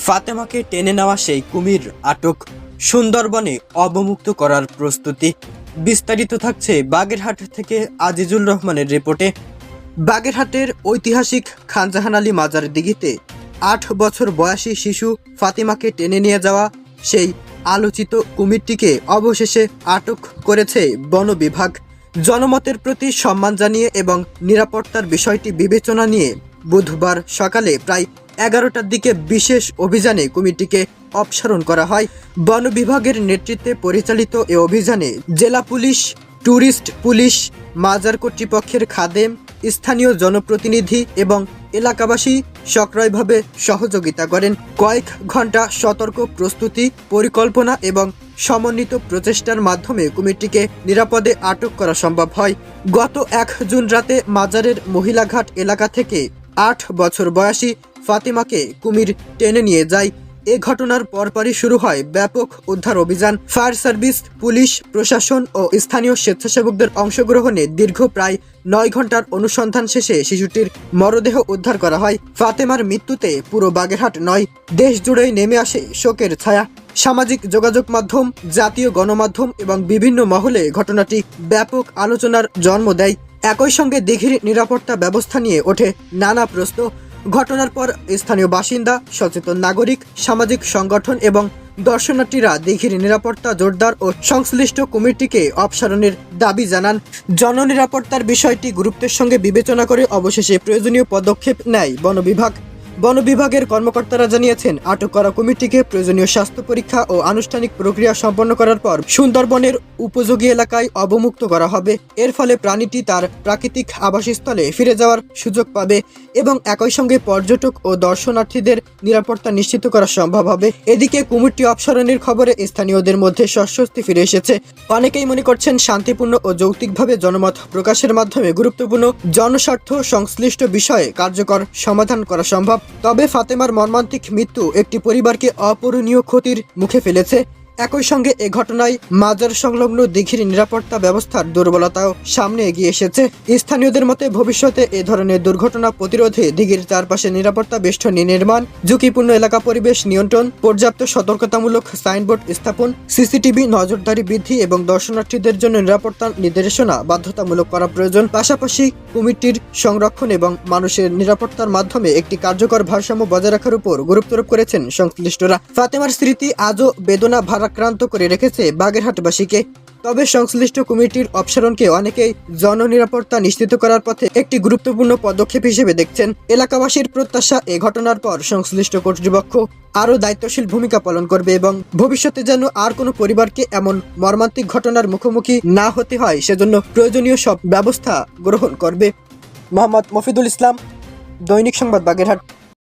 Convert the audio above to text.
ফাতেমাকে টেনে নেওয়া সেই কুমির আটক, সুন্দরবনে অবমুক্ত করার প্রস্তুতি। বিস্তারিত থাকছে বাগেরহাট থেকে আজিজুল রহমানের রিপোর্টে। বাগেরহাটের ঐতিহাসিক খানজাহান আলী মাজার দিঘিতে ৮ বছর বয়সী শিশু ফাতিমাকে টেনে নিয়ে যাওয়া সেই আলোচিত কুমিরটিকে অবশেষে আটক করেছে বন বিভাগ। জনমতের প্রতি সম্মান জানিয়ে এবং নিরাপত্তার বিষয়টি বিবেচনা নিয়ে বুধবার সকালে প্রায় 11টার দিকে বিশেষ অভিযানে কুমিরটিকে অপসারণ করা হয়। বন বিভাগের নেতৃত্বে পরিচালিত এ অভিযানে জেলা পুলিশ, ট্যুরিস্ট পুলিশ, মাজার কর্তৃপক্ষের খাদেম, স্থানীয় জনপ্রতিনিধি এবং এলাকাবাসী সক্রিয়ভাবে সহযোগিতা করেন। কয়েক ঘন্টা সতর্ক প্রস্তুতি, পরিকল্পনা এবং সমন্বিত প্রচেষ্টার মাধ্যমে কুমিরটিকে নিরাপদে আটক করা সম্ভব হয়। গত ১ জুন রাতে মাজারের মহিলাঘাট এলাকা থেকে ৮ বছর বয়সী ফাতিমাকে কুমির টেনে নিয়ে যায়। এ ঘটনার পরপরই শুরু হয় ব্যাপক উদ্ধার অভিযান। ফায়ার সার্ভিস, পুলিশ প্রশাসন ও স্থানীয় স্বেচ্ছাসেবকদের অংশগ্রহণে দীর্ঘ প্রায় ৯ ঘন্টার অনুসন্ধান শেষে শিশুটির মরদেহ উদ্ধার করা হয়। ফাতেমার মৃত্যুতে পুরো বাগেরহাট নয়, দেশ জুড়েই নেমে আসে শোকের ছায়া। সামাজিক যোগাযোগ মাধ্যম, জাতীয় গণমাধ্যম এবং বিভিন্ন মহলে ঘটনাটি ব্যাপক আলোচনার জন্ম দেয়। একই সঙ্গে দিঘির নিরাপত্তা ব্যবস্থা নিয়ে ওঠে নানা প্রশ্ন। ঘটনার পর স্থানীয় বাসিন্দা, সচেতন নাগরিক, সামাজিক সংগঠন এবং দর্শনার্থীরা দিঘির নিরাপত্তা জোরদার ও সংশ্লিষ্ট কমিটিকে অপসারণের দাবি জানান। জননিরাপত্তার বিষয়টি গুরুত্বের সঙ্গে বিবেচনা করে অবশেষে প্রয়োজনীয় পদক্ষেপ নেয় বন বিভাগ। বন বিভাগের কর্মকর্তারা জানিয়েছেন, আটক করা কমিটিকে প্রয়োজনীয় স্বাস্থ্য পরীক্ষা ও আনুষ্ঠানিক প্রক্রিয়া সম্পন্ন করার পর সুন্দরবনের উপযোগী এলাকায় অবমুক্ত করা হবে। এর ফলে প্রাণীটি তার প্রাকৃতিক আবাসস্থলে ফিরে যাওয়ার সুযোগ পাবে এবং একই সঙ্গে পর্যটক ও দর্শনার্থীদের নিরাপত্তা নিশ্চিত করা সম্ভব হবে। এদিকে কুমিরটি অপসারণের খবরে স্থানীয়দের মধ্যে স্বস্তি ফিরে এসেছে। অনেকেই মনে করছেন, শান্তিপূর্ণ ও যৌক্তিকভাবে জনমত প্রকাশের মাধ্যমে গুরুত্বপূর্ণ জনস্বার্থ সংশ্লিষ্ট বিষয়ে কার্যকর সমাধান করা সম্ভব। তবে ফাতেমার মর্মান্তিক মৃত্যু একটি পরিবারকে অপূরণীয় ক্ষতির মুখে ফেলেছে। একই সঙ্গে এ ঘটনায় মাজার সংলগ্ন দিঘির নিরাপত্তা ব্যবস্থার দুর্বলতাও সামনে এগিয়ে এসেছে। স্থানীয়দের মতে ভবিষ্যতে এ ধরনের দুর্ঘটনা প্রতিরোধে দিঘির চারপাশে নিরাপত্তা বেষ্টনী নির্মাণ, ঝুঁকিপূর্ণ এলাকা পরিবেশ নিয়ন্ত্রণ, পর্যাপ্ত সতর্কতামূলক সাইনবোর্ড স্থাপন, সিসিটিভি নজরদারি বৃদ্ধি এবং দর্শনার্থীদের জন্য নিরাপত্তা নির্দেশনা বাধ্যতামূলক করা প্রয়োজন। পাশাপাশি কুমিরটির সংরক্ষণ এবং মানুষের নিরাপত্তার মাধ্যমে একটি কার্যকর ভারসাম্য বজায় রাখার উপর গুরুত্বারোপ করেছেন সংশ্লিষ্টরা। ফাতেমার স্মৃতি আজও বেদনা ভারাক্রান্ত করে রেখেছে বাগেরহাটবাসীকে। তবে সংশ্লিষ্ট কমিটির অপসারণকে অনেকেই জননিরাপত্তা নিশ্চিত করার পথে একটি গুরুত্বপূর্ণ পদক্ষেপ হিসেবে দেখছেন। এলাকাবাসীর প্রত্যাশা, এ ঘটনার পর সংশ্লিষ্ট কর্তৃপক্ষ আরও দায়িত্বশীল ভূমিকা পালন করবে এবং ভবিষ্যতে যেন আর কোনো পরিবারকে এমন মর্মান্তিক ঘটনার মুখোমুখি না হতে হয় সেজন্য প্রয়োজনীয় সব ব্যবস্থা গ্রহণ করবে। মোহাম্মদ মফিদুল ইসলাম, দৈনিক সংবাদ, বাগেরহাট।